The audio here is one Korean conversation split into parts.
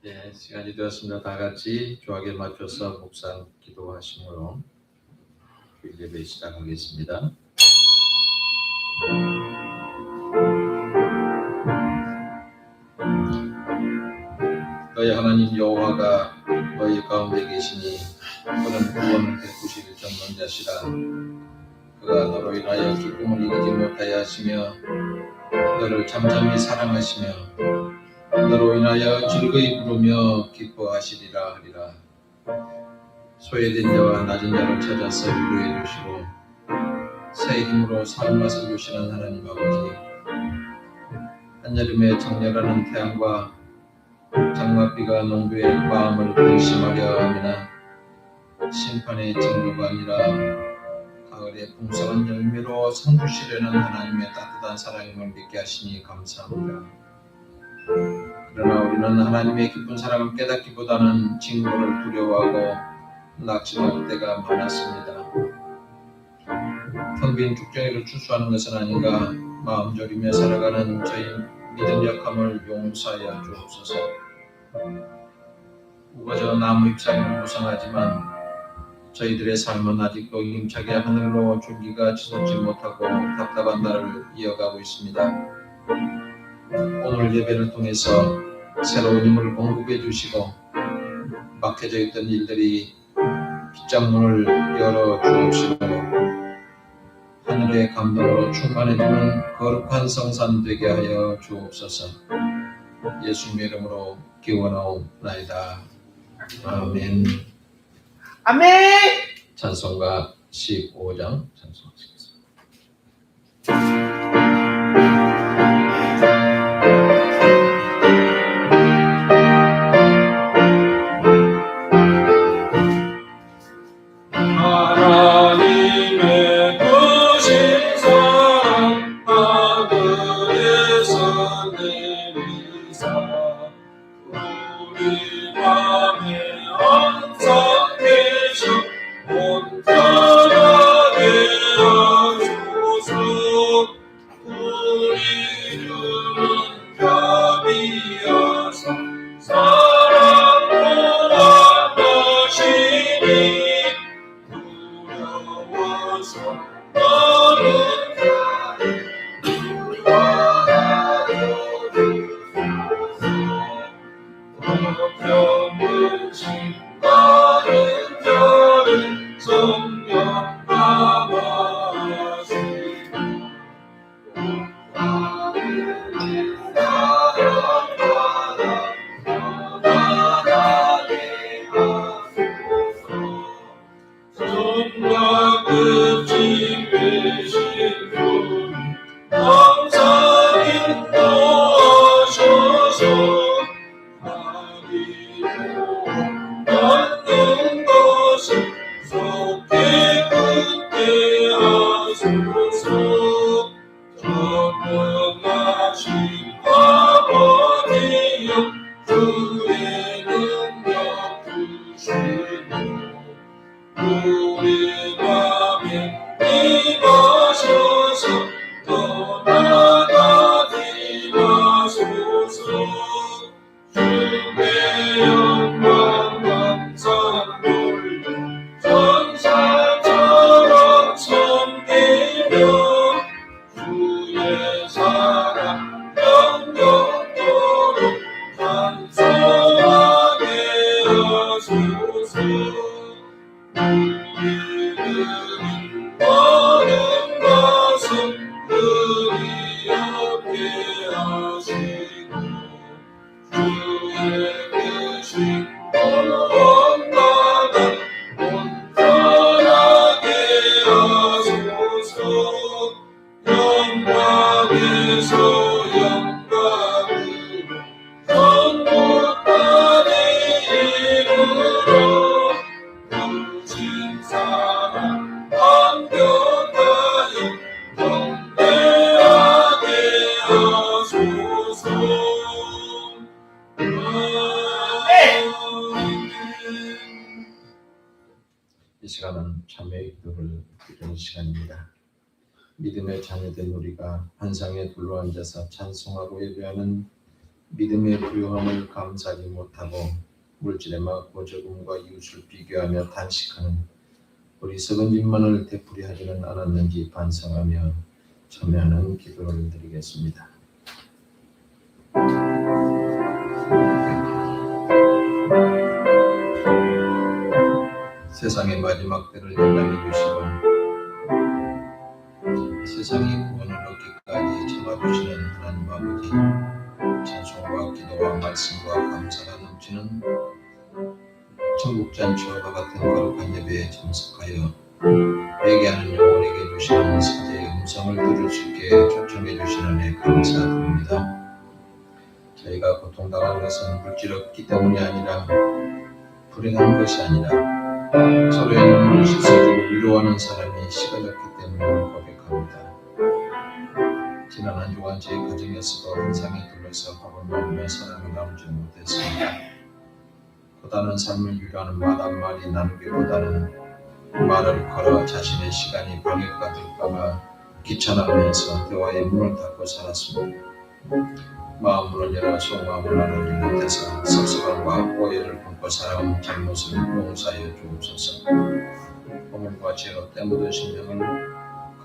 네, 시간이 되었습니다. 다 같이 조학에 맞춰서 묵상 기도하심으로 예배 시작하겠습니다. 너희 하나님 여호와가 너희 가운데 계시니 그는 구원을 베푸실 전능자시라. 그가 너로 인하여 기쁨을 이기지 못하여 하시며 너를 잠잠히 사랑하시며 너로 인하여 즐거이 부르며 기뻐하시리라 하리라. 소외된 자와 낮은 자를 찾아서 위로해 주시고 새 힘으로 살맛을 주시는 하나님 아버지, 한여름에 정렬하는 태양과 장맛비가 농부의 마음을 근심하려 하미나 심판의 징조가 아니라 가을의 풍성한 열매로 상 주시려는 하나님의 따뜻한 사랑임을 믿게 하시니 감사합니다. 그러나 우리는 하나님의 깊은 사랑을 깨닫기보다는 징조를 두려워하고 낙심할 때가 많았습니다. 텅 빈 죽정이를 추수하는 것은 아닌가 마음 졸이며 살아가는 저희 믿음 약함을 용서하여 주옵소서. 우거져 나무 잎사귀는 무성하지만 저희들의 삶은 아직도 힘차게 하늘로 줄기가 치솟지 못하고 답답한 날을 이어가고 있습니다. 오늘 예배를 통해서 새로운 힘을 공급해 주시고 막혀져 있던 일들이 빗장문을 열어 주옵시고 하늘의 감동으로 충만해주는 거룩한 성산 되게 하여 주옵소서. 예수님의 이름으로 기원하옵나이다. 아멘. 아멘. 찬송가 15장 찬송하시겠습니다. 하나님의 크신 사랑 하늘에서 내리사 우리 맘에 항상 계셔 온전하게 하소서. 우리들은 자비하사 사랑으로 만나시니 두려워서 너는 병은 신가는 자를 성령 감하시고 손과 끝이 되신 분 항상 인도하셔서 하기로 받는 것을 속히 굳게 하소서. 전능하신 아버지여 주의 능력 주시고 우리 맘에 임하셔서 떠나가지 마소서. 주의 영광 감사 돌려 전사처럼 섬기며 주의 사랑 영영토록 찬송하게 하소서. 우리들이 모든 것은 그리 없게 하시고 주의 크신 온전한 온전하게 하소서. 영광에서 영광으로 천국까지 이르러 크신 사랑 완벽하여 경배하게 하소서. 이 시간은 참회의 기도를 드리는 시간입니다. 믿음의 자녀된 우리가 환상에 둘러앉아서 찬송하고 예배하는 믿음의 부유함을 감사하지 못하고 물질에 맞고 적음과 이웃을 비교하며 단식하는 어리석은 짓만을 되풀이하지는 않았는지 반성하며 참여하는 기도를 드리겠습니다. 세상의 마지막 때를 연락해 주시고 세상이 구원을 얻기까지 참아주시는 하나님 아버지, 찬송과 기도와 말씀과 감사가 넘치는 천국 잔치와 같은 거룩한 예배에 참석하여 회개하는 영혼에게 주시는 사제의 음성을 들을 수 있게 초청해 주시는 데 감사드립니다. 저희가 고통당한 것은 물질 없기 때문이 아니라 불행한 것이 아니라 서로의 눈물을 씻어주고 위로하는 사람이 식어졌기 때문임을 고백합니다. 지난 한 주간 제 가정에서도 환상에 둘러서 밥을 먹으며 사랑을 나누지 못했습니다. 고단한 삶을 유려하는 말 한마디 나누기보다는 말을 걸어 자신의 시간이 방해가 될까봐 귀찮아하면서 대화의 문을 닫고 살았습니다. 마음을 열어 속마음을 나누지 못해서 섭섭함과 오해를 품고 살아온 잘못을 용서하여 주옵소서. 허물과 죄로 때묻은 심령을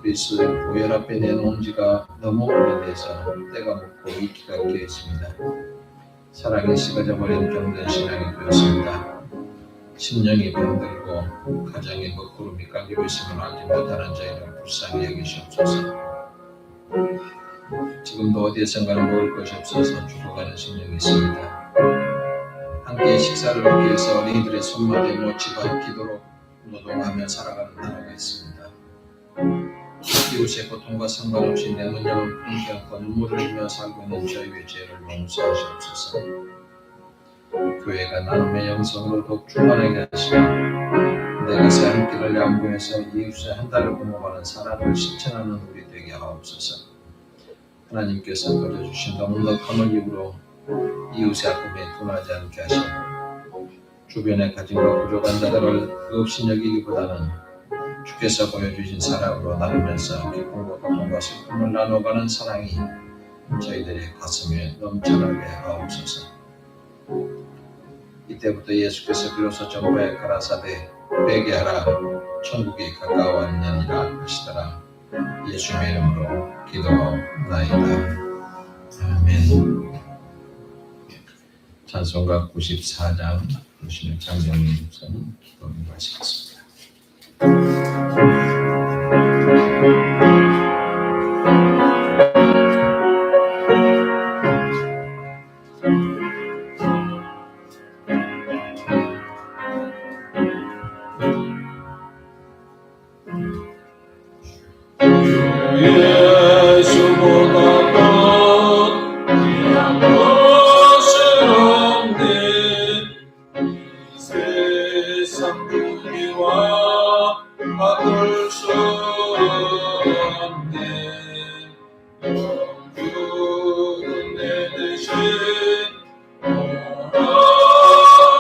그리스도의 보혈 앞에 내놓은 지가 너무 오래돼서 때가 묻고 이기가 끼어있습니다. 사랑이 식어져 버린 병든 신앙이 되었습니다. 심령이 병들고 가정에 먹구름이 깔리고 있음을 알지 못하는 저희를 불쌍히 여기시옵소서. 지금도 어디에선가는 먹을 것이 없어서 죽어가는 심령이 있습니다. 함께 식사를 하기 위해서 어린이들의 손마디에 모치고 기도로 노동하며 살아가는 나라가 있습니다. 이웃의 고통과 상관없이 내 문양을 품지 않고 눈물을 흘리며 살고 있는 저희의 죄를 용서하시옵소서. 교회가 나눔의 영성으로 더욱 충만하게 하시고 내 것에 한 끼를 양보해서 이웃의 한 달을 공급하는 사랑을 실천하는 우리 되게 하옵소서. 하나님께서 거저주신 너무나 큰 힘으로 이웃의 아픔에 둔하지 않게 하시고 주변에 가진과 부족한 자들을 없이 여기기보다는 주께서 보여주신 사랑으로 나누면서 기쁨과 고통과 슬픔을 나눠가는 사랑이 저희들의 가슴에 넘쳐나게 하옵소서. 이때부터 예수께서 비로소 정부에 가라사대 회개하라 천국이 가까웠느니라 하시더라. 예수의 이름으로 기도하옵나이다. 아멘. 찬송가 94장 보시는 장정민 목사님 기도를 하시겠습니다. 예수보다 더 귀한 것은 없네. 세상 부귀와 바꿀 수 없네. 영주는 내 대신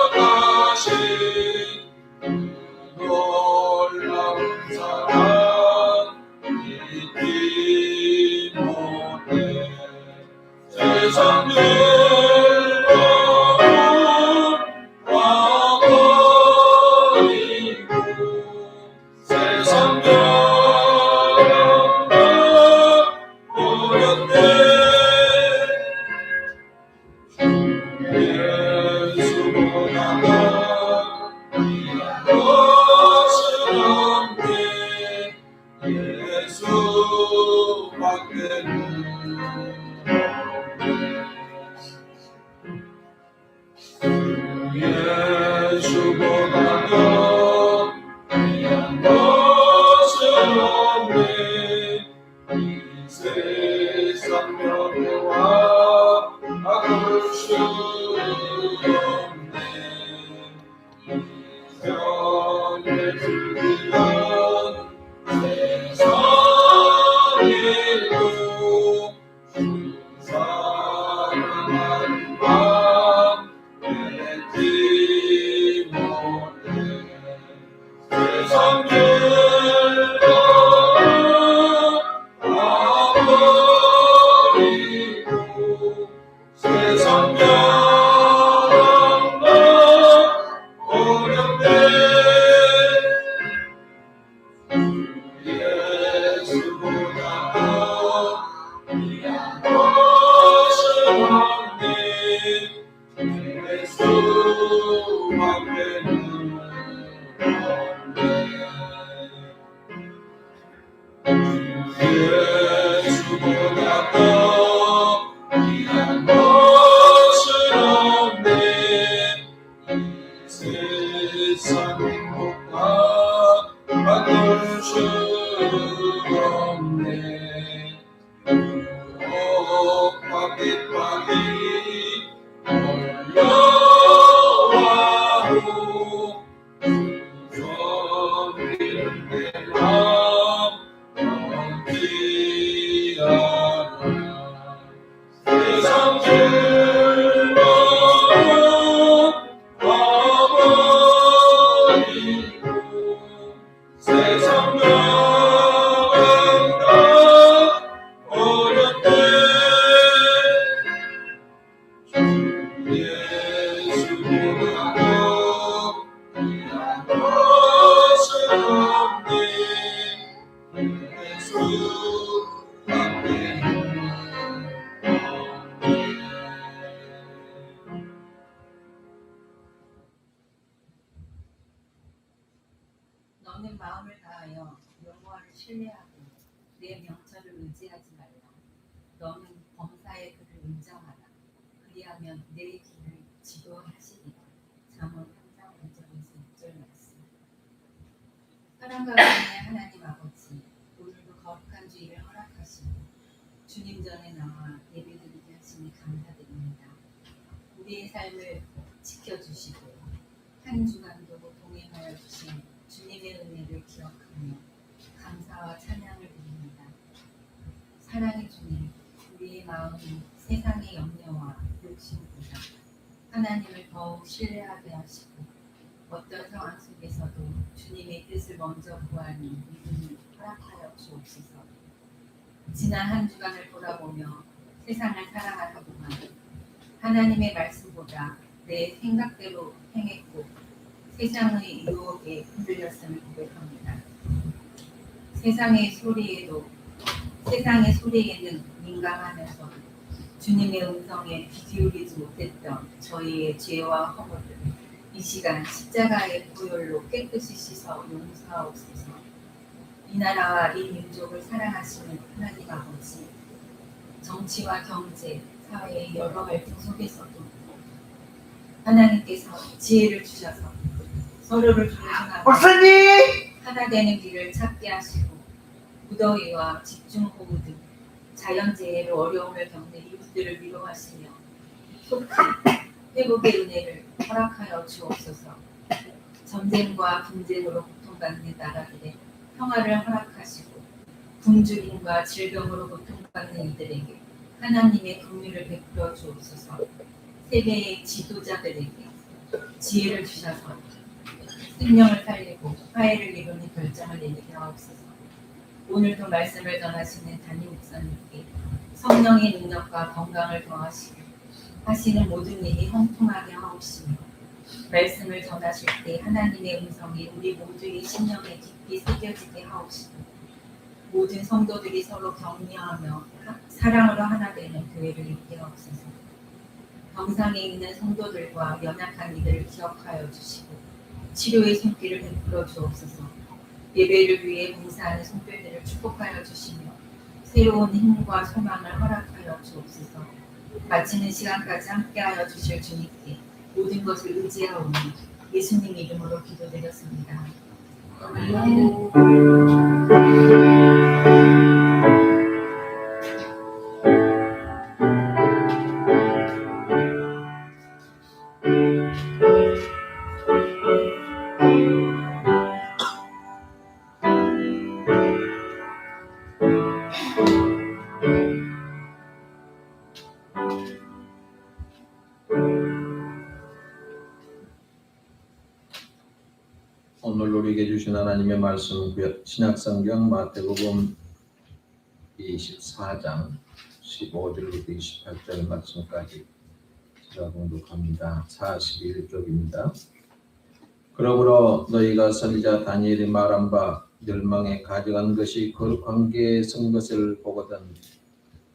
돌아가신 그 놀라운 사랑 잊지 못해. 세상 즐거움 와버리고 세상 병 버렸네. 예수보다 더 귀한 것은 없네. 예수밖에는 예수보다 더 귀한 것은 없네. 이 세상 명예와 바꿀 수 없네. 이전에 즐기던 세상 일도 사랑하는 밤 잊지 못해. 세상 즐거움 아버리고 깃발이 올라와도 주섬기는 내맘 어디하나 세상 즐거움 가버리고 세상 나간다 어렵게 예수 믿으며 귀한 것은 없네 예수 밖에 너는 마음을 다하여 여호와를 신뢰하고 내 명철을 의지하지 말라. 너는 범사의 그를 인정하라. 그리하면 내 길을 지도하시리라. 잠언 3장 5절에서 6절 말씀. 사랑과 은혜의 하나님 아버지, 오늘도 거룩한 주일을 허락하시고 주님 전에 나와 예배드리게 하시니 감사드립니다. 우리의 삶을 지켜주시고 한 주간도 동행하여 주신 주님의 은혜를 기억하며 감사와 찬양을 드립니다. 사랑의 주님, 우리의 마음이 세상의 염려와 욕심보다 하나님을 더욱 신뢰하게 하시고 어떤 상황 속에서도 주님의 뜻을 먼저 구하는 믿음을 허락하여 주옵소서. 지난 한 주간을 돌아보며 세상을 살아가는 동안 하나님의 말씀보다 내 생각대로 행했고 세상의 유혹에 흔들렸음을 고백합니다. 세상의 소리에는 민감하면서 주님의 음성에 귀 기울이지 못했던 저희의 죄와 허물을 이 시간 십자가의 보혈로 깨끗이 씻어 용서하옵소서. 이 나라와 이 민족을 사랑하시는 하나님 아버지, 정치와 경제, 사회의 여러 갈등 속에서도 하나님께서 지혜를 주셔서 서로를 존중하고 목사님! 하나 되는 길을 찾게 하시고 무더위와 집중호우 등 자연재해로 어려움을 겪는 이웃들을 위로하시며 속히 회복의 은혜를 허락하여 주옵소서. 전쟁과 분쟁으로 고통받는 나라들의 평화를 허락하시고 굶주림과 질병으로 고통받는 이들에게 하나님의 긍휼을 베풀어 주옵소서. 세계의 지도자들에게 지혜를 주셔서 생명을 살리고 화해를 이루는 결정을 내리게 하옵소서. 오늘도 말씀을 전하시는 담임 목사님께 성령의 능력과 건강을 더하시고 하시는 모든 일이 형통하게 하옵시며 말씀을 전하실 때 하나님의 음성이 우리 모두의 심령에 깊이 새겨지게 하옵시고 모든 성도들이 서로 격려하며 사랑으로 하나 되는 교회를 이루게 하옵소서. 병상에 있는 성도들과 연약한 이들을 기억하여 주시고 치료의 손길을 베풀어 주옵소서. 예배를 위해 봉사하는 손길들을 축복하여 주시며 새로운 힘과 소망을 허락하여 주옵소서. 마치는 시간까지 함께하여 주실 주님께 모든 것을 의지하오니 예수님 이름으로 기도드렸습니다. 아멘. 오늘 우리에게 주신 하나님의 말씀 신약성경 마태복음 24장 15절부터 28절 말씀까지 제가 공독합니다. 41쪽입니다. 그러므로 너희가 선지자 다니엘이 말한 바 멸망에 가져간 것이 거룩한 게 쓴 것을 보거든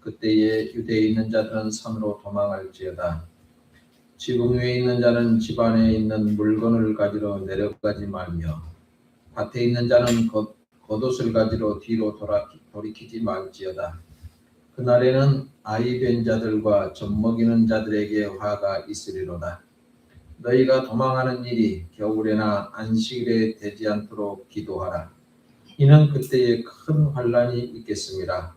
그때에 유대에 있는 자들은 산으로 도망할지어다. 지붕 위에 있는 자는 집 안에 있는 물건을 가지러 내려가지 말며 밭에 있는 자는 겉옷을 가지러 뒤로 돌이키지 말지어다. 그날에는 아이 된 자들과 젖먹이는 자들에게 화가 있으리로다. 너희가 도망하는 일이 겨울에나 안식일에 되지 않도록 기도하라. 이는 그때에 큰 환란이 있겠습니다.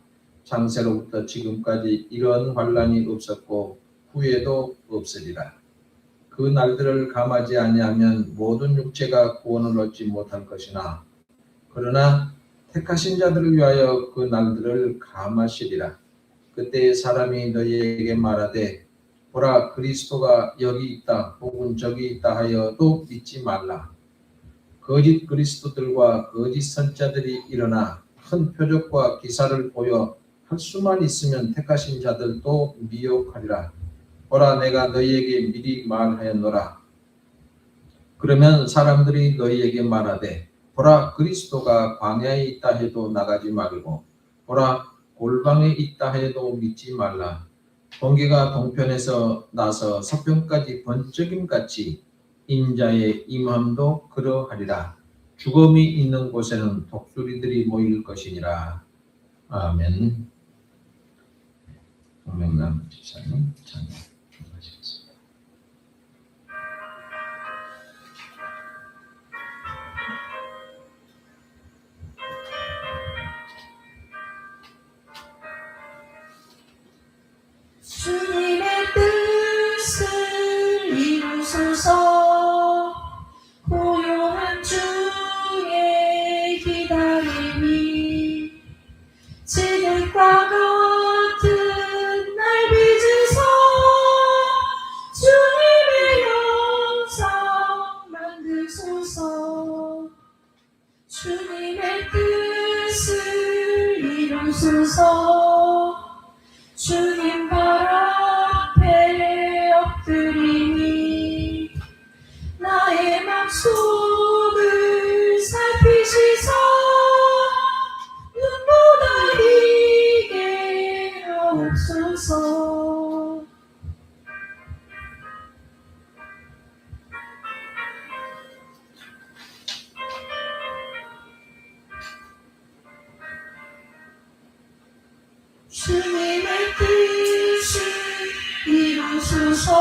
창세로부터 지금까지 이런 환난이 없었고 후에도 없으리라. 그 날들을 감하지 아니하면 모든 육체가 구원을 얻지 못할 것이나 그러나 택하신 자들을 위하여 그 날들을 감하시리라. 그때 사람이 너희에게 말하되 보라 그리스도가 여기 있다 혹은 저기 있다 하여도 믿지 말라. 거짓 그리스도들과 거짓 선자들이 일어나 큰 표적과 기사를 보여 할 수만 있으면 택하신 자들도 미혹하리라. 보라 내가 너희에게 미리 말하였노라. 그러면 사람들이 너희에게 말하되 보라 그리스도가 광야에 있다 해도 나가지 말고 보라 골방에 있다 해도 믿지 말라. 번개가 동편에서 나서 서편까지 번쩍임같이 인자의 임함도 그러하리라. 죽음이 있는 곳에는 독수리들이 모일 것이니라. 아멘. 동명남 집사님 찬양 하시겠습니다. 주님의 뜻을 이루소서. 고요한 중에 기다림이 지들과 같은 날 빚으소. 주님의 영상 만드소서. 주님의 뜻을 이루소서. 주님 발 앞에 엎드리니 나의 맘속을 살피시사 눈보다 이게 하옵소서. 주님의 뜻을 이루소서.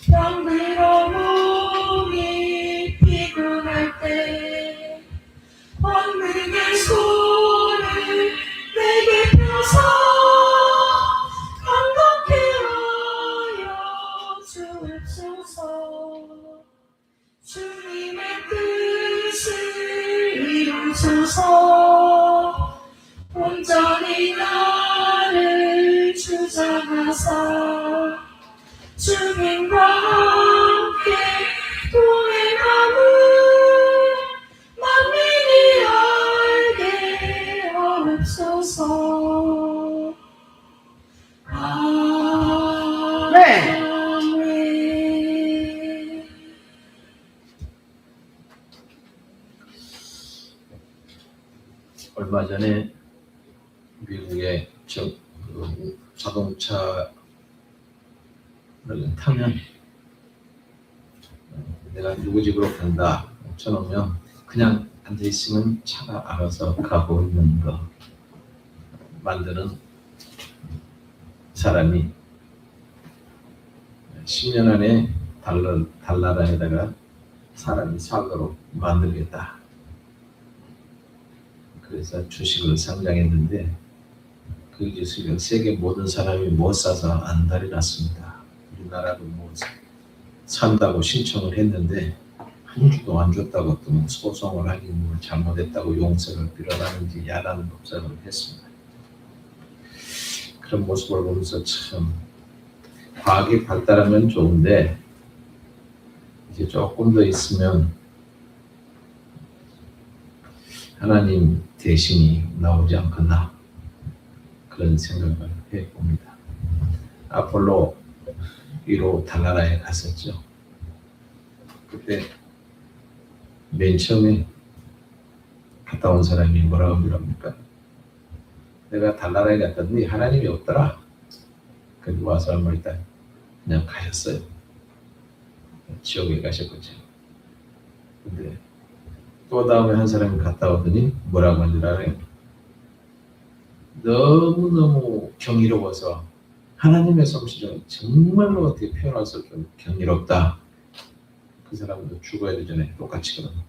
병들어 몸이 피곤할 때 권능의 손을 내게 펴서 감독케 하여 주옵소서. 주님의 뜻을 이루소서. 온전히 나를 주장하사 주님과 함께 동행함을 만민이 알게 하옵소서. 네. 아멘. 얼마 전에 미국의 자동차를 타면 내가 누구 집으로 간다 쳐놓으면 그냥 앉아있으면 차가 알아서 가고 있는 거 만드는 사람이 10년 안에 달나라에다가 사람이 살도록 만들겠다. 그래서 주식을 상장했는데 그 기술을 세계 모든 사람이 못 사서 안달이 났습니다. 우리나라도 못 산다고 신청을 했는데 한 주도 안 줬다고 또 소송을 하긴 뭐 잘못했다고 용서를 빌어라는지 야단 법석을 했습니다. 그런 모습을 보면서 참 과학이 발달하면 좋은데 이제 조금 더 있으면 하나님 대신이 나오지 않겠나 그런 생각을 해봅니다. 아폴로 1호 달나라에 갔었죠. 그때 맨 처음에 갔다 온 사람이 뭐라고 합니까? 내가 달나라에 갔더니 하나님이 없더라. 그래서 와서 한 번 있다 그냥 가셨어요. 지옥에 가셨겠죠. 근데 또 다음에 한 사람이 갔다 오더니 뭐라고 하는지 알아요? 너무너무 경이로워서 하나님의 솜씨가 정말로 어떻게 표현할 수 없게 경이롭다. 그 사람도 죽어야 되잖아요. 똑같이 그러면.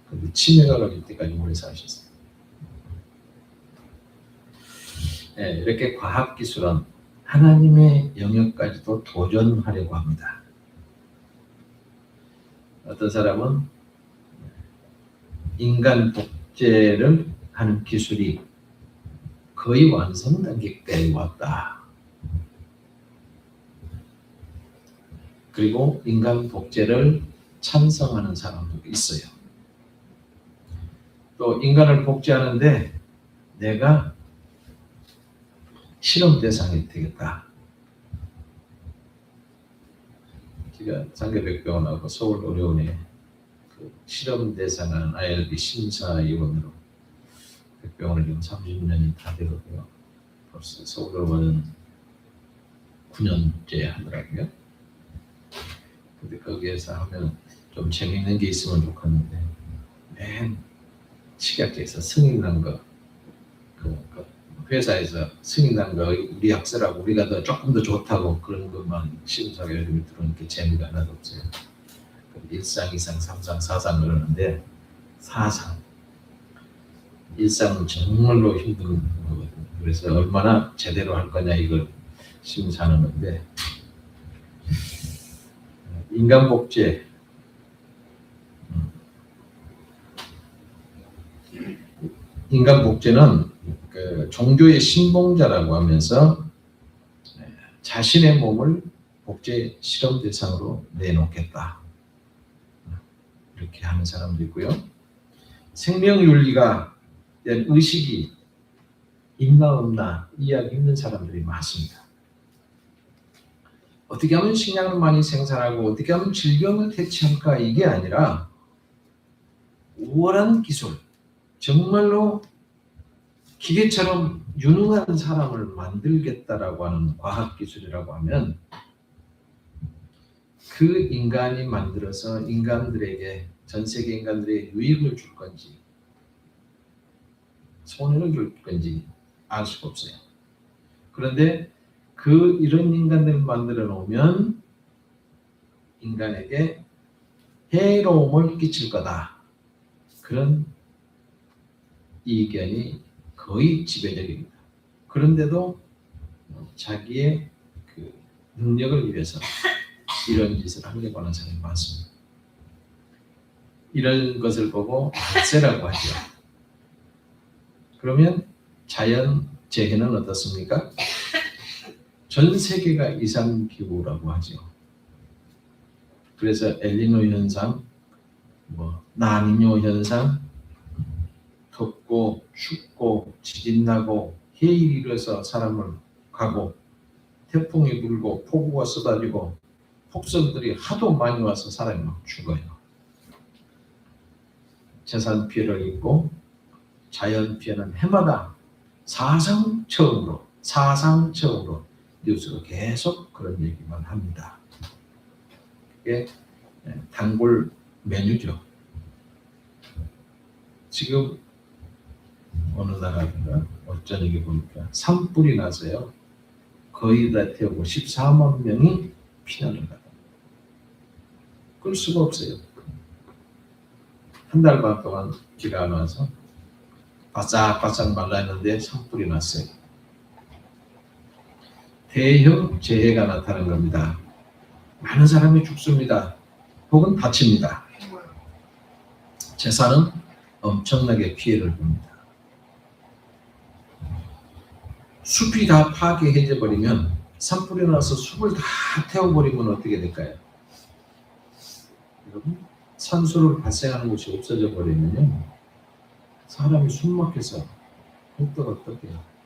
근데 치매가 걸릴 때까지 오래 사셨어요. 이렇게 과학기술은 하나님의 영역까지도 도전하려고 합니다. 어떤 사람은 인간 복제를 하는 기술이 거의 완성 단계까지 왔다. 그리고 인간 복제를 찬성하는 사람도 있어요. 또 인간을 복제하는데 내가 실험 대상이 되겠다. 제가 장교백병원하고 서울의료원에 그 실험 대상한 IRB 심사위원으로 백병원을 지금 30년이 다 되거든요. 벌써 서울의료원은 9년째 하더라고요. 근데 거기에서 하면 좀 재미있는 게 있으면 좋겠는데 맨 식약처에서 승인난 거, 그 회사에서 승인난 거 우리 약사라고 우리가 더 조금 더 좋다고 그런 것만 심사가 요즘에 들어오니까 재미가 하나도 없어요. 1상, 2상, 3상, 4상 그러는데 4상 1상은 정말로 힘든 거거든요. 그래서 얼마나 제대로 할 거냐 이걸 심사하는 건데 인간 복제 인간 복제는 그 종교의 신봉자라고 하면서 자신의 몸을 복제 실험 대상으로 내놓겠다. 이렇게 하는 사람도 있고요. 생명윤리가 대한 의식이 있나 없나 이야기 있는 사람들이 많습니다. 어떻게 하면 식량을 많이 생산하고 어떻게 하면 질병을 퇴치할까 이게 아니라 우월한 기술, 정말로 기계처럼 유능한 사람을 만들겠다라고 하는 과학기술이라고 하면 그 인간이 만들어서 인간들에게 전 세계 인간들에게 유익을 줄 건지 손해를 줄 건지 알 수가 없어요. 그런데 이런 인간들을 만들어 놓으면 인간에게 해로움을 끼칠 거다. 그런 이견이 거의 지배적입니다. 그런데도 자기의 그 능력을 위해서 이런 짓을 하려고 하는 사람이 많습니다. 이런 것을 보고 악세라고 하죠. 그러면 자연 재해는 어떻습니까? 전 세계가 이상기후라고 하죠. 그래서 엘니뇨 현상, 라니뇨 현상, 덥고 춥고 지진 나고 해일이 일어서 사람을 가고 태풍이 불고 폭우가 쏟아지고 폭설들이 하도 많이 와서 사람이 막 죽어요. 재산 피해를 입고 자연 피해는 해마다 사상 처음으로 뉴스로 계속 그런 얘기만 합니다. 그게 단골 메뉴죠. 지금 어느 나라인가 어쩌니게 보니까 산불이 나서요. 거의 다 태우고 14만 명이 피난을 가다. 끌 수가 없어요. 한 달 반 동안 비가 안 와서 바싹바싹 말랐는데 산불이 났어요. 대형 재해가 나타난 겁니다. 많은 사람이 죽습니다. 혹은 다칩니다. 재산은 엄청나게 피해를 봅니다. 숲이 다 파괴해져 버리면 산불이 나서 숲을 다 태워버리면 어떻게 될까요? 여러분, 산소를 발생하는 곳이 없어져 버리면요 사람이 숨막혀서 어떡해요?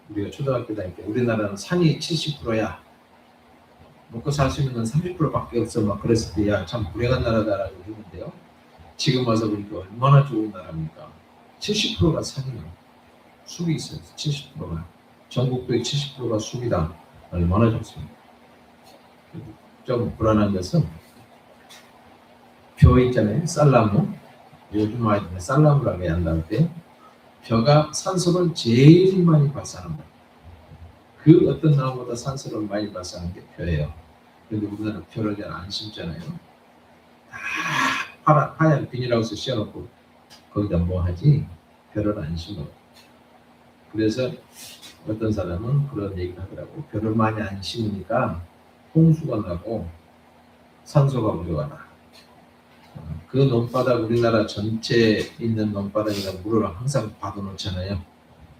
우리가 초등학교 다닐 때 우리나라는 산이 70%야 먹고 살 수 있는 건 30%밖에 없어 막 그랬을 때 야 참 불행한 나라다라고 했는데요. 지금 와서 보니까 얼마나 좋은 나라입니까? 70%가 산이에요. 숲이 있어요. 70%가 전국도의 70%가 숲이다. 얼마나 좋습니까? 좀 불안한 것은 벼 있잖아요. 쌀나무. 요즘 아이들은 쌀나무라고 한다는 때 벼가 산소를 제일 많이 발산합니다. 그 어떤 나무보다 산소를 많이 발산하는 게 벼예요. 그런데 우리나라 벼를 잘 안 심잖아요. 다 하얀 비닐하우스 씌워놓고 거기다 뭐 하지? 벼를 안 심어. 그래서 어떤 사람은 그런 얘기를 하더라고. 벼를 많이 안 심으니까 홍수가 나고 산소가 부족하다. 그 논바닥, 우리나라 전체에 있는 논바닥이나 물을 항상 받아놓잖아요.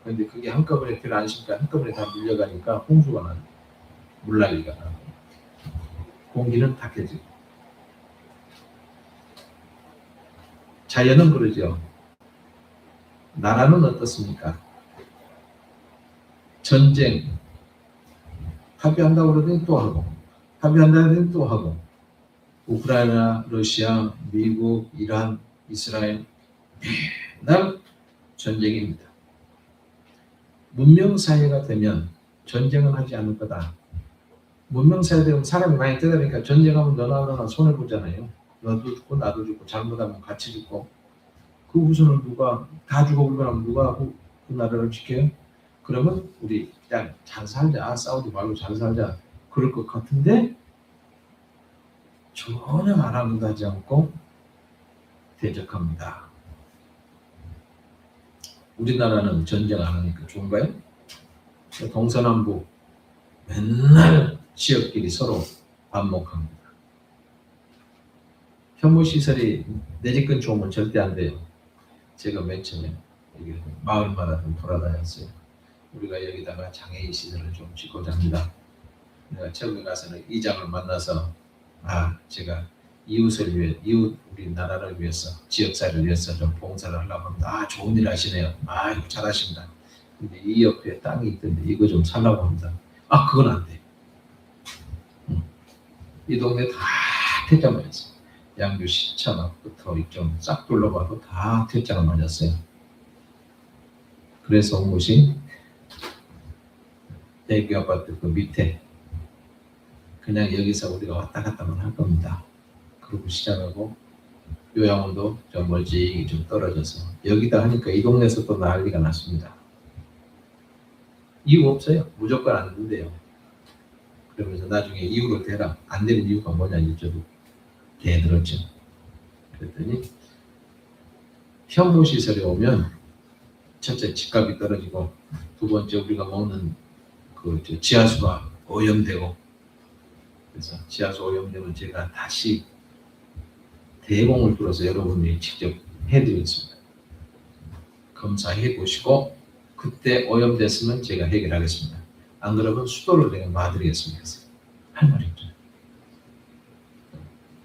그런데 그게 한꺼번에 벼를 안 심으니까 한꺼번에 다 밀려가니까 홍수가 나요. 물난리가 나고 공기는 탁해지고. 자연은 그러죠. 나라는 어떻습니까? 전쟁 합의한다고 그러더니 또 하고, 합의한다고 그러더니 또 하고, 우크라이나, 러시아, 미국, 이란, 이스라엘 맨날 전쟁입니다. 문명사회가 되면 전쟁은 하지 않을 거다. 문명사회 되면 사람이 많이 뜨다 보니까 전쟁하면 너나 나나 손해보잖아요. 너도 죽고 나도 죽고 잘못하면 같이 죽고. 그 후손을 누가 다 죽어버리면 누가 그 나라를 지켜요? 그러면 우리 그냥 잘 살자, 싸우지 말고 잘 살자 그럴 것 같은데 전혀 아랑곳하지 않고 대적합니다. 우리나라는 전쟁 안 하니까 좋은가요? 동서남북 맨날 지역끼리 서로 반목합니다. 혐오시설이 내 집 근처 오면 절대 안 돼요. 제가 맨 처음에 마을마다 좀 돌아다녔어요. 우리가 여기다가 장애인 시설을 좀 짓고자 합니다. 내가 처음에 가서는 이장을 만나서 제가 이웃을 위해, 우리 나라를 위해서, 지역사회를 위해서 좀 봉사를 하려고 합니다. 좋은 일 하시네요. 이거 잘하십니다. 근데 이 옆에 땅이 있던데 이거 좀 살라고 합니다. 그건 안 돼. 이 동네 다 퇴짜 맞았어요. 양주시 차박부터 좀 싹 둘러봐도 다 퇴짜가 맞았어요. 그래서 온 곳이 대교 아파트 그 밑에 그냥 여기서 우리가 왔다 갔다만 할 겁니다. 그러고 시작하고 요양원도 좀 멀찍이 좀 떨어져서 여기다 하니까 이 동네에서 또 난리가 났습니다. 이유 없어요. 무조건 안 된대요. 그러면서 나중에 이유로 대라. 안 되는 이유가 뭐냐 여쭤도 대들었죠. 그랬더니 혐오시설에 오면 첫째 집값이 떨어지고 두 번째 우리가 먹는 그 지하수가 오염되고, 그래서 지하수 오염되면 제가 다시 대공을 들어서 여러분이 직접 해드리겠습니다. 검사해 보시고 그때 오염됐으면 제가 해결하겠습니다. 안 그러면 수도를 내가 놔드리겠습니다. 할 말이 없죠.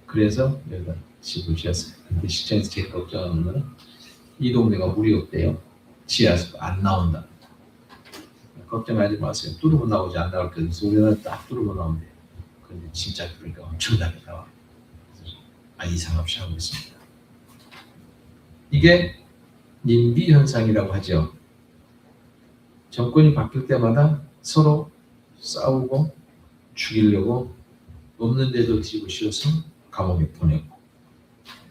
그래서 여기다 집을 지었어요. 근데 시청에서 제일 걱정하는 거는 이 동네가 물이 없대요. 지하수가 안 나온다. 걱정하지 마세요. 뚫으면 나오지 안 나올 거예요. 우리나라 딱 뚫으면 나온대요. 근데 진짜 뚫으니까 엄청나게 나와요. 이상 없이 하고 있습니다. 이게 님비 현상이라고 하죠. 정권이 바뀔 때마다 서로 싸우고 죽이려고 없는 데도 집을 씌워서 감옥에 보내고,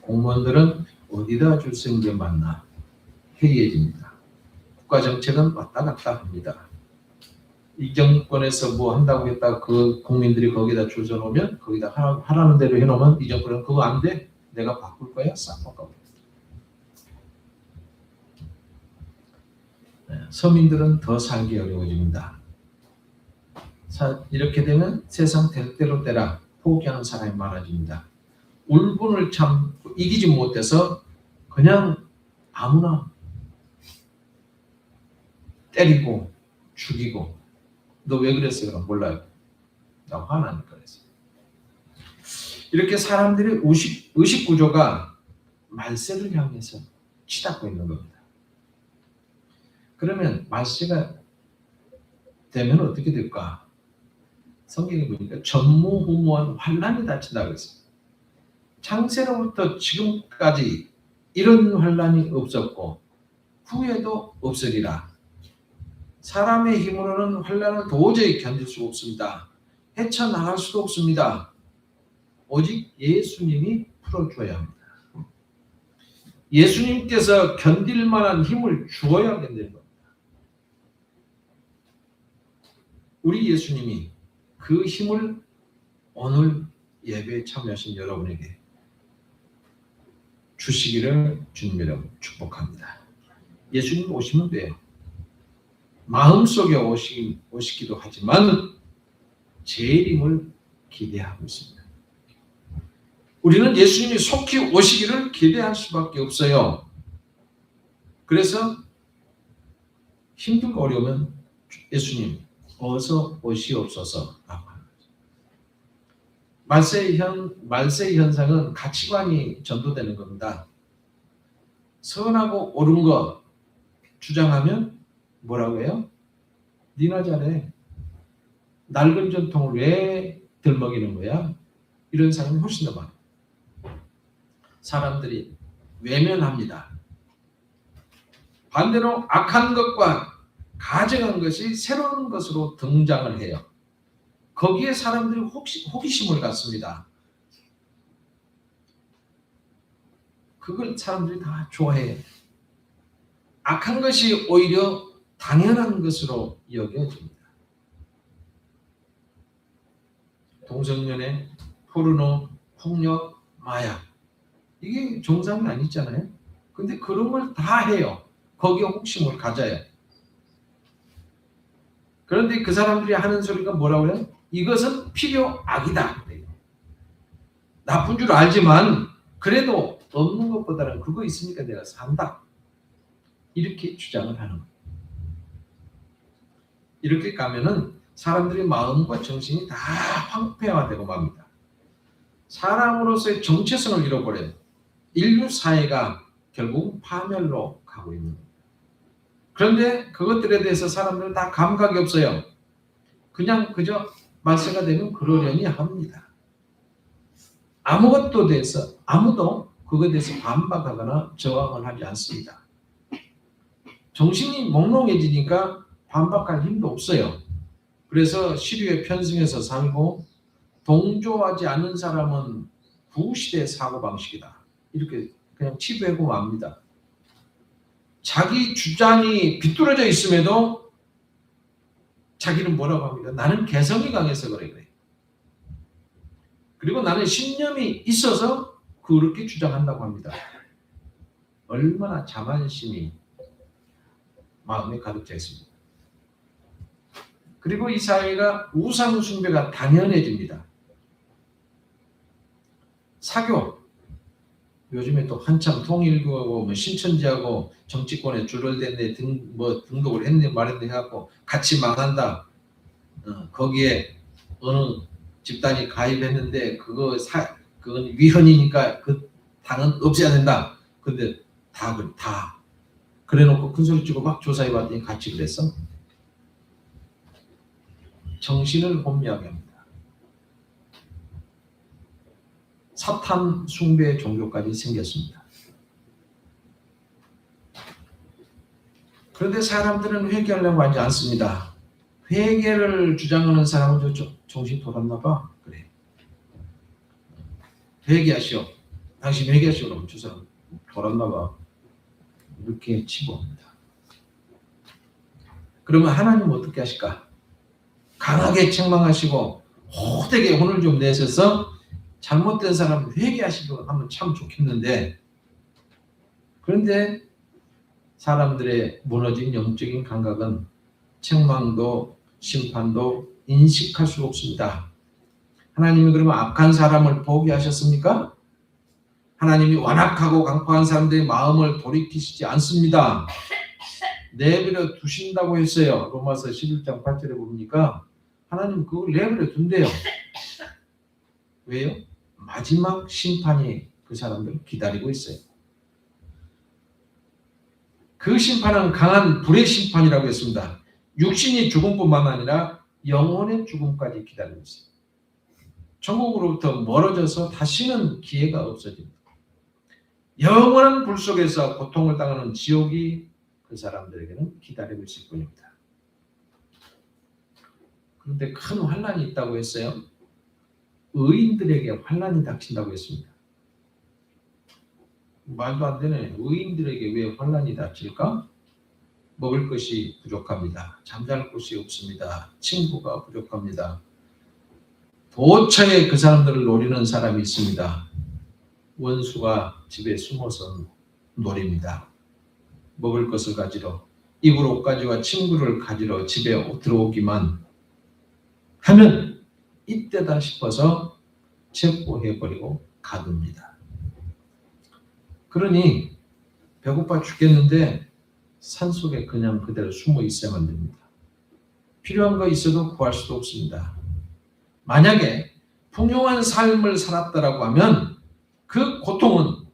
공무원들은 어디다 줄 수 있는 게 맞나 해이해집니다. 국가정책은 왔다 갔다 합니다. 이 정권에서 뭐 한다고 했다 그 국민들이 거기다 줄 서놓으면 거기다 하라는 대로 해놓으면 이 정권은 그거 안 돼? 내가 바꿀 거야? 싹 바꿔버려. 서민들은 더 살기 어려워집니다. 이렇게 되면 세상 될 대로 되라 포기하는 사람이 많아집니다. 울분을 참 이기지 못해서 그냥 아무나 때리고 죽이고, 너 왜 그랬어요? 그럼 몰라요. 나 화나니까 그랬어요. 이렇게 사람들의 의식 구조가 말세를 향해서 치닫고 있는 겁니다. 그러면 말세가 되면 어떻게 될까? 성경에 보니까 전무후무한 환난이 닥친다고 했어요. 창세로부터 지금까지 이런 환난이 없었고 후에도 없으리라. 사람의 힘으로는 환난을 도저히 견딜 수 없습니다. 헤쳐나갈 수도 없습니다. 오직 예수님이 풀어줘야 합니다. 예수님께서 견딜 만한 힘을 주어야 된다는 겁니다. 우리 예수님이 그 힘을 오늘 예배에 참여하신 여러분에게 주시기를 주님이라고 축복합니다. 예수님 오시면 돼요. 마음속에 오시기도 하지만 재림을 기대하고 있습니다. 우리는 예수님이 속히 오시기를 기대할 수밖에 없어요. 그래서 힘들고 어려우면 예수님 어서 오시옵소서. 말세의 현상은 가치관이 전도되는 겁니다. 선하고 옳은 것 주장하면 뭐라고 해요? 니나 잘해. 낡은 전통을 왜 들먹이는 거야? 이런 사람이 훨씬 더 많아요. 사람들이 외면합니다. 반대로 악한 것과 가증한 것이 새로운 것으로 등장을 해요. 거기에 사람들이 호기심을 갖습니다. 그걸 사람들이 다 좋아해요. 악한 것이 오히려 당연한 것으로 여겨집니다. 동성연애, 포르노, 폭력, 마약 이게 정상은 아니잖아요. 근데 그런 걸 다 해요. 거기에 호기심을 가져요. 그런데 그 사람들이 하는 소리가 뭐라고 해요? 이것은 필요악이다. 나쁜 줄 알지만 그래도 없는 것보다는 그거 있으니까 내가 산다. 이렇게 주장을 하는 거예요. 이렇게 가면은 사람들의 마음과 정신이 다 황폐화되고 맙니다. 사람으로서의 정체성을 잃어버려요. 인류 사회가 결국 파멸로 가고 있는 거예요. 그런데 그것들에 대해서 사람들은 다 감각이 없어요. 그저 말세가 되면 그러려니 합니다. 아무것도 대해서 아무도 그것에 대해서 반박하거나 저항을 하지 않습니다. 정신이 몽롱해지니까 반박할 힘도 없어요. 그래서 시류에 편승해서 살고 동조하지 않는 사람은 구시대의 사고방식이다. 이렇게 그냥 치부하고 맙니다. 자기 주장이 비뚤어져 있음에도 자기는 뭐라고 합니다. 나는 개성이 강해서 그래. 그리고 나는 신념이 있어서 그렇게 주장한다고 합니다. 얼마나 자만심이 마음에 가득 차 있습니다. 그리고 이 사회가 우상 숭배가 당연해집니다. 사교, 요즘에 또 한참 통일교하고 신천지하고 정치권에 줄을 댔네 등록을 했네 말했네 해갖고 같이 망한다. 거기에 어느 집단이 가입했는데 그건 위헌이니까 그 당은 없애야 된다. 근데 다 그래놓고 큰소리 치고 막 조사해봤더니 같이 그랬어. 정신을 혼미하게 합니다. 사탄 숭배 종교까지 생겼습니다. 그런데 사람들은 회개하려고 하지 않습니다. 회개를 주장하는 사람은 정신 돌았나 봐. 그래. 회개하시오. 당신 회개하시오. 그러면 저 사람 돌았나 봐. 이렇게 치부합니다. 그러면 하나님은 어떻게 하실까? 강하게 책망하시고 호되게 혼을 좀 내셔서 잘못된 사람 회개하시고 하면 참 좋겠는데, 그런데 사람들의 무너진 영적인 감각은 책망도 심판도 인식할 수가 없습니다. 하나님이 그러면 악한 사람을 포기하셨습니까? 하나님이 완악하고 강팍한 사람들의 마음을 돌이키시지 않습니다. 내버려 두신다고 했어요. 로마서 11장 8절에 보니까 하나님 그걸 내버려 둔대요. 왜요? 마지막 심판이 그 사람들을 기다리고 있어요. 그 심판은 강한 불의 심판이라고 했습니다. 육신이 죽음뿐만 아니라 영혼의 죽음까지 기다리고 있어요. 천국으로부터 멀어져서 다시는 기회가 없어집니다. 영원한 불 속에서 고통을 당하는 지옥이 그 사람들에게는 기다리고 있을 뿐입니다. 그런데 큰 환난이 있다고 했어요. 의인들에게 환난이 닥친다고 했습니다. 말도 안 되네. 의인들에게 왜 환난이 닥칠까? 먹을 것이 부족합니다. 잠잘 곳이 없습니다. 친구가 부족합니다. 도처에 그 사람들을 노리는 사람이 있습니다. 원수가 집에 숨어서 노립니다. 먹을 것을 가지러. 입을 옷가지와 침구를 가지러 집에 들어오기만 하면 이때다 싶어서 체포해버리고 가둡니다. 그러니 배고파 죽겠는데 산속에 그냥 그대로 숨어 있어야만 됩니다. 필요한 거 있어도 구할 수도 없습니다. 만약에 풍요한 삶을 살았다라고 하면 그 고통은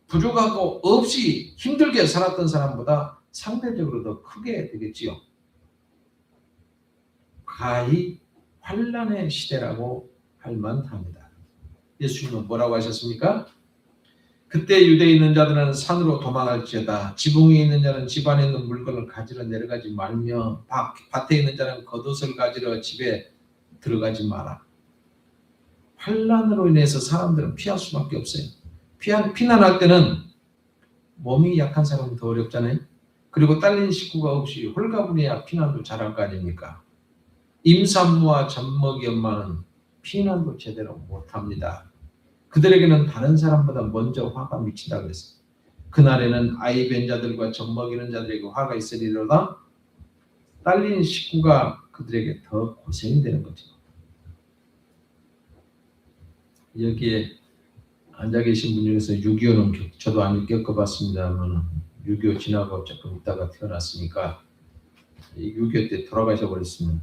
부족하고 없이 힘들게 살았던 사람보다 상대적으로 더 크게 되겠지요. 가히 환난의 시대라고 할 만합니다. 예수님은 뭐라고 하셨습니까? 그때 유대에 있는 자들은 산으로 도망할지어다. 지붕 위에 있는 자는 집 안에 있는 물건을 가지러 내려가지 말며 밭에 있는 자는 겉옷을 가지러 집에 들어가지 마라. 환난으로 인해서 사람들은 피할 수밖에 없어요. 피난할 때는 몸이 약한 사람은 더 어렵잖아요. 그리고 딸린 식구가 없이 홀가분해야 피난도 잘할 거 아닙니까? 임산부와 젖먹이 엄마는 피난도 제대로 못합니다. 그들에게는 다른 사람보다 먼저 화가 미친다고 그랬어요. 그날에는 아이 뵌 자들과 젖먹이는 자들에게 화가 있으리로다. 딸린 식구가 그들에게 더 고생이 되는 거죠. 여기에 앉아 계신 분 중에서 6.25는 저도 안 겪어봤습니다만 6.25 지나고 조금 있다가 태어났으니까 6.25 때 돌아가셔 버렸으면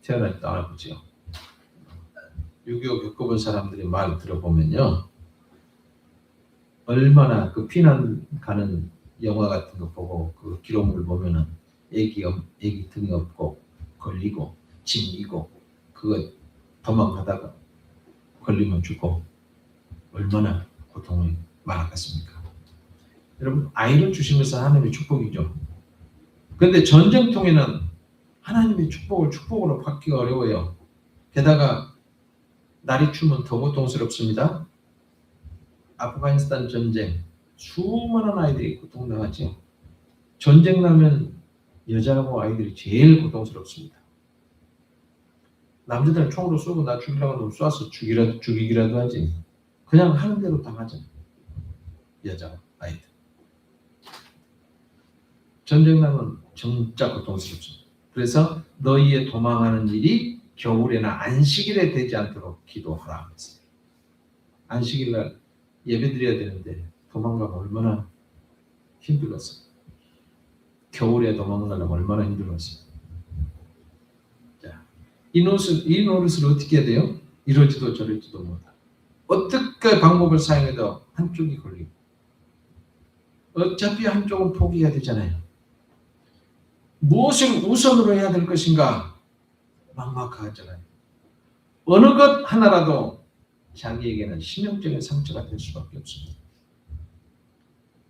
태어나지도 않았겠죠. 6.25 겪어본 사람들이 말 들어보면요, 얼마나 그 피난 가는 영화 같은 거 보고 그 기록물 보면은 애기 등이 없고 걸리고 짐이고 그거 도망가다가 걸리면 죽고 얼마나 고통이 많았겠습니까? 여러분, 아이를 주시면서 하나님의 축복이죠. 그런데 전쟁통에는 하나님의 축복을 축복으로 받기가 어려워요. 게다가 날이 추면 더 고통스럽습니다. 아프가니스탄 전쟁, 수많은 아이들이 고통당하죠. 전쟁 나면 여자하고 아이들이 제일 고통스럽습니다. 남자들은 총으로 쏘고 나 죽이려고 하면 쏴서 죽이기라도 하지. 그냥 하는 대로 당하잖아요. 여자, 아이들. 전쟁 나면 진짜 고통스럽습니다. 그래서 너희의 도망하는 일이 겨울에나 안식일에 되지 않도록 기도하라. 안식일날 예배드려야 되는데 도망가면 얼마나 힘들었어요. 겨울에 도망가려면 얼마나 힘들었어요. 자, 이 노릇을 어떻게 해야 돼요? 이러지도 저러지도 못하고 어떻게 방법을 사용해도 한쪽이 걸리고 어차피 한쪽은 포기해야 되잖아요. 무엇을 우선으로 해야 될 것인가 막막하잖아요. 어느 것 하나라도 자기에게는 치명적인 상처가 될 수밖에 없습니다.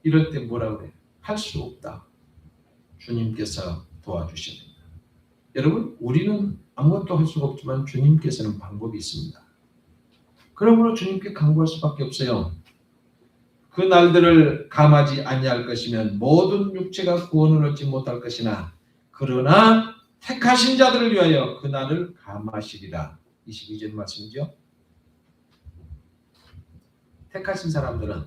이럴 때 뭐라 그래요? 할 수 없다. 주님께서 도와주셔야 됩니다. 여러분, 우리는 아무것도 할 수가 없지만 주님께서는 방법이 있습니다. 그러므로 주님께 간구할 수밖에 없어요. 그 날들을 감하지 아니할 것이면 모든 육체가 구원을 얻지 못할 것이나 그러나 택하신 자들을 위하여 그 날을 감하시리라. 22절 말씀이죠. 택하신 사람들은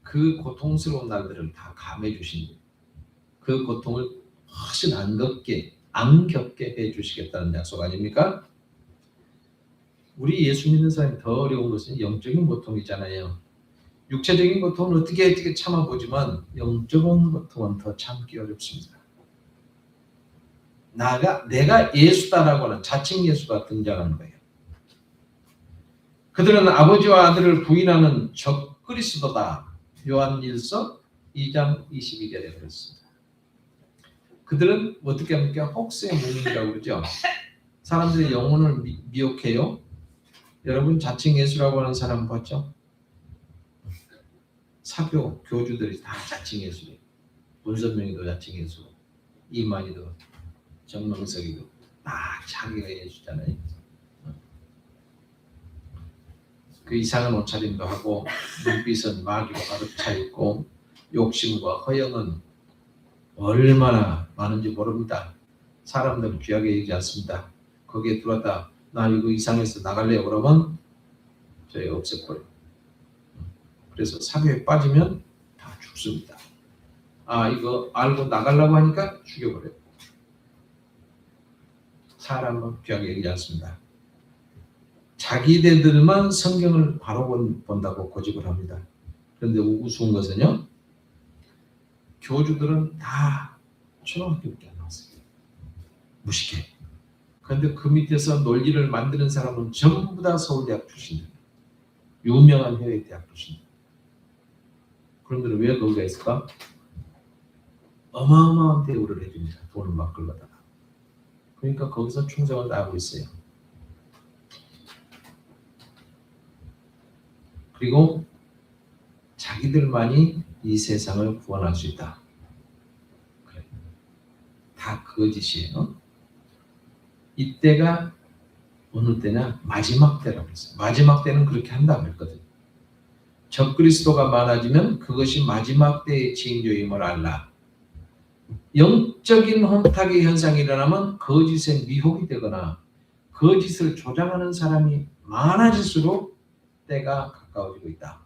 그 고통스러운 날들을 다 감해 주신 그 고통을 훨씬 안 겪게 해주시겠다는 약속 아닙니까? 우리 예수 믿는 사람이 더 어려운 것은 영적인 고통이잖아요. 육체적인 고통은 어떻게 참아보지만 영적인 고통은 더 참기 어렵습니다. 내가 예수다라고 하는 자칭 예수가 등장하는 거예요. 그들은 아버지와 아들을 부인하는 적그리스도다. 요한일서 2장 22절에 그랬습니다. 그들은 어떻게 합니까? 혹세의 무민이라고 그러죠. 사람들의 영혼을 미혹해요. 여러분, 자칭 예수라고 하는 사람 봤죠? 사교 교주들이 다 자칭 예수예요. 문선명이도 자칭 예수, 이만희도, 정명석이도 다 자기가 예수잖아요. 그 이상한 옷차림도 하고 눈빛은 마귀로 가득 차 있고 욕심과 허영은 얼마나 많은지 모릅니다. 사람들은 귀하게 얘기하지 않습니다. 거기에 들어왔다 나 이거 이상해서 나갈래요 그러면 저희 없애버려요. 그래서 사교에 빠지면 다 죽습니다. 이거 알고 나가려고 하니까 죽여버려요. 사람은 귀하게 얘기하지 않습니다. 자기네들만 성경을 바로 본다고 고집을 합니다. 그런데 우스운 것은요, 교주들은 다 초등학교밖에 안 나왔어요. 무식해. 그런데 그 밑에서 논리를 만드는 사람은 전부 다 서울대학 출신들, 유명한 해외 대학 출신들. 그런데 왜 거기가 있을까? 어마어마한 대우를 해줍니다. 돈을 막 끌어다가. 그러니까 거기서 충성을 다하고 있어요. 그리고 자기들만이 이 세상을 구원할 수 있다. 그래. 다 거짓이에요. 이때가 어느 때냐? 마지막 때라고 했어요. 마지막 때는 그렇게 한다고 했거든요. 적그리스도가 많아지면 그것이 마지막 때의 징조임을 알라. 영적인 혼탁의 현상이 일어나면 거짓에 미혹이 되거나 거짓을 조장하는 사람이 많아질수록 때가 가까워지고 있다.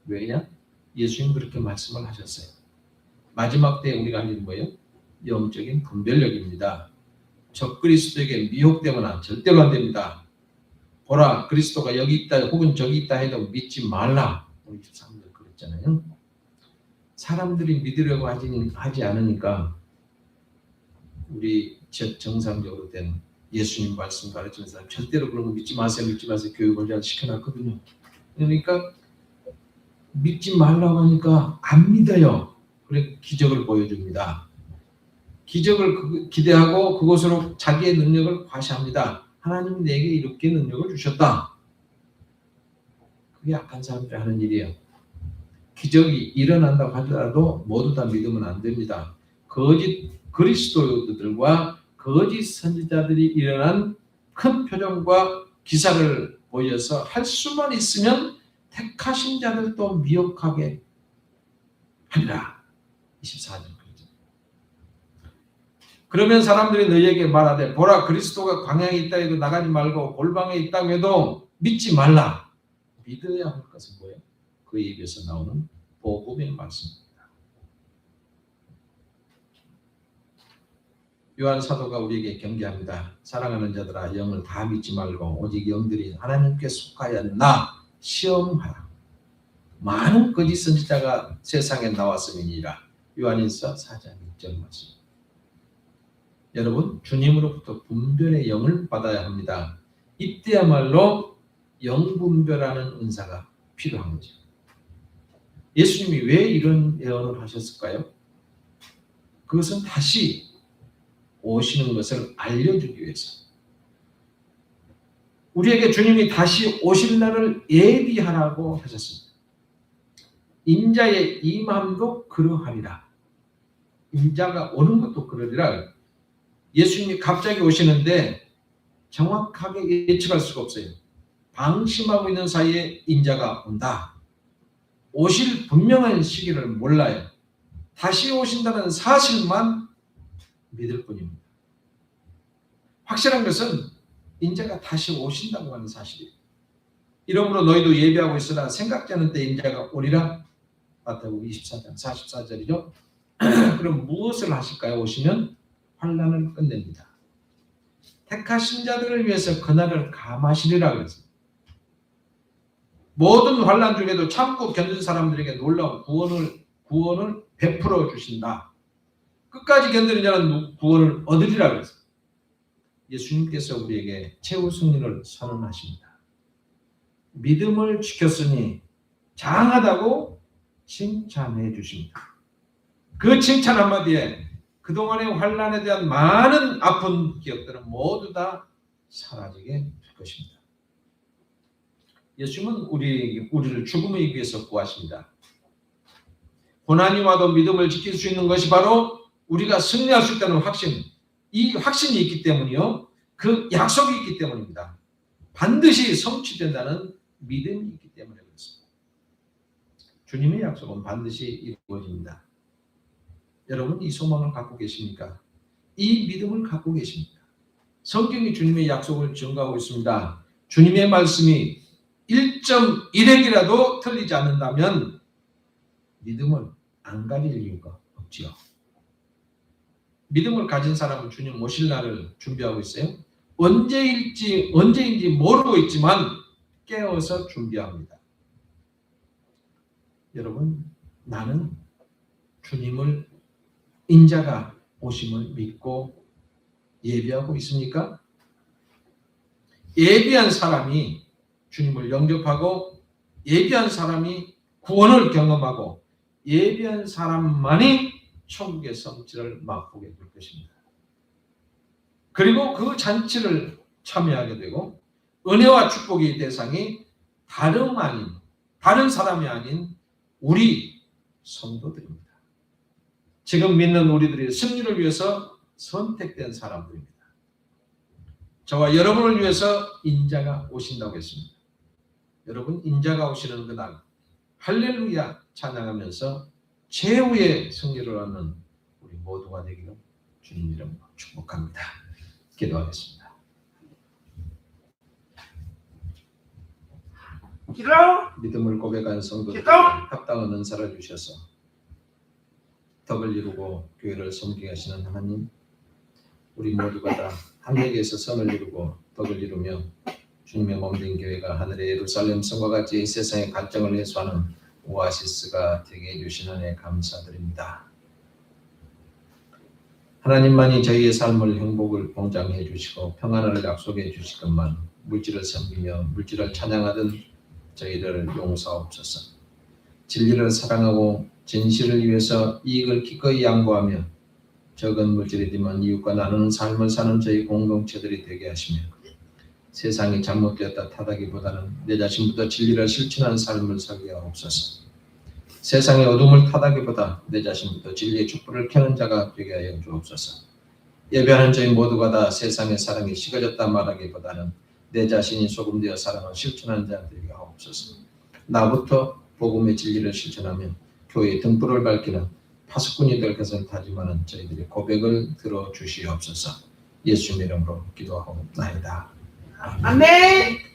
왜냐? 예수님 그렇게 말씀을 하셨어요. 마지막 때에 우리가 할 일은 뭐예요? 영적인 분별력입니다. 적그리스도에게 미혹되거나 절대로 안 됩니다. 보라, 그리스도가 여기 있다 혹은 저기 있다 해도 믿지 말라. 우리 13절 그랬잖아요. 사람들이 믿으려고 하지 않으니까 우리 정상적으로 된 예수님 말씀 가르치는 사람 절대로 그런 거 믿지 마세요 교육을 잘 시켜놨거든요. 그러니까 믿지 말라고 하니까 안 믿어요. 그래 기적을 보여줍니다. 기적을 기대하고 그것으로 자기의 능력을 과시합니다. 하나님은 내게 이렇게 능력을 주셨다. 그게 악한 사람들이 하는 일이에요. 기적이 일어난다고 하더라도 모두 다 믿으면 안 됩니다. 거짓 그리스도들과 거짓 선지자들이 일어난 큰 표정과 기사를 보여서 할 수만 있으면 택하신 자들도 미혹하게 하리라. 24절 그러죠. 그러면 사람들이 너희에게 말하되 보라 그리스도가 광야에 있다 해도 나가지 말고 골방에 있다고 해도 믿지 말라. 믿어야 할 것은 뭐예요? 그 입에서 나오는 복음의 말씀입니다. 요한 사도가 우리에게 경계합니다. 사랑하는 자들아 영을 다 믿지 말고 오직 영들이 하나님께 속하였나 시험하라. 많은 거짓 선지자가 세상에 나왔음이니라. 요한일서 4장 1절 말씀. 여러분 주님으로부터 분별의 영을 받아야 합니다. 이때야말로 영분별하는 은사가 필요한 거죠. 예수님이 왜 이런 예언을 하셨을까요? 그것은 다시 오시는 것을 알려주기 위해서. 우리에게 주님이 다시 오실 날을 예비하라고 하셨습니다. 인자의 임함도 그러하리라. 인자가 오는 것도 그러리라. 예수님이 갑자기 오시는데 정확하게 예측할 수가 없어요. 방심하고 있는 사이에 인자가 온다. 오실 분명한 시기를 몰라요. 다시 오신다는 사실만 믿을 뿐입니다. 확실한 것은 인자가 다시 오신다고 하는 사실이에요. 이러므로 너희도 예비하고 있으라. 생각지 않은 때 인자가 오리라. 마태복음 24장 44절이죠. 그럼 무엇을 하실까요? 오시면 환난을 끝냅니다. 택하신 자들을 위해서 그날을 감하시리라 그랬습니다. 모든 환난 중에도 참고 견딘 사람들에게 놀라운 구원을 베풀어 주신다. 끝까지 견디는 자는 구원을 얻으리라 그랬습니다. 예수님께서 우리에게 최후 승리를 선언하십니다. 믿음을 지켰으니 장하다고 칭찬해 주십니다. 그 칭찬 한마디에 그동안의 환난에 대한 많은 아픈 기억들은 모두 다 사라지게 될 것입니다. 예수님은 우리를 죽음에 의해서 구하십니다. 고난이 와도 믿음을 지킬 수 있는 것이 바로 우리가 승리할 수 있다는 확신, 이 확신이 있기 때문이요. 그 약속이 있기 때문입니다. 반드시 성취된다는 믿음이 있기 때문에 그렇습니다. 주님의 약속은 반드시 이루어집니다. 여러분 이 소망을 갖고 계십니까? 이 믿음을 갖고 계십니까? 성경이 주님의 약속을 증거하고 있습니다. 주님의 말씀이 1.1핵이라도 틀리지 않는다면 믿음을 안 가릴 이유가 없지요. 믿음을 가진 사람은 주님 오실 날을 준비하고 있어요. 언제인지 모르고 있지만 깨어서 준비합니다. 여러분, 나는 주님을 인자가 오심을 믿고 예비하고 있습니까? 예비한 사람이 주님을 영접하고 예비한 사람이 구원을 경험하고 예비한 사람만이 천국의 성취를 맛보게 될 것입니다. 그리고 그 잔치를 참여하게 되고 은혜와 축복의 대상이 다른 사람이 아닌 우리 성도들입니다. 지금 믿는 우리들의 승리를 위해서 선택된 사람들입니다. 저와 여러분을 위해서 인자가 오신다고 했습니다. 여러분, 인자가 오시는 그날 할렐루야 찬양하면서 최후의 승리를 얻는 우리 모두가 되기를 주님 이름으로 축복합니다. 기도하겠습니다. 기도. 믿음을 고백한 성도들에게 기도. 합당한 은사를 주셔서 덕을 이루고 교회를 섬기게 하시는 하나님, 우리 모두가 다 하나님께서 선을 이루고 덕을 이루며 주님의 몸된 교회가 하늘의 예루살렘 성과 같이 이 세상의 갈증을 해소하는 오아시스가 되게 해주신 은혜 감사드립니다. 하나님만이 저희의 삶을 행복을 봉장해 주시고 평안을 약속해 주실 것만 물질을 섬기며 물질을 찬양하던 저희들을 용서하옵소서. 진리를 사랑하고 진실을 위해서 이익을 기꺼이 양보하며 적은 물질이지만 이웃과 나누는 삶을 사는 저희 공동체들이 되게 하시며 세상이 잘못되었다 탓하기보다는 내 자신부터 진리를 실천하는 삶을 살게 하옵소서. 세상의 어둠을 탓하기보다 내 자신부터 진리의 촛불을 켜는 자가 되게 하여 주옵소서. 예배하는 저희 모두가 다 세상의 사랑이 식어졌다 말하기보다는 내 자신이 소금되어 사랑을 실천하는 자 되게 하옵소서. 나부터 복음의 진리를 실천하며 교회의 등불을 밝히는 파수꾼이 될 것을 다짐하는 저희들의 고백을 들어주시옵소서. 예수님 이름으로 기도하옵나이다. 아멘.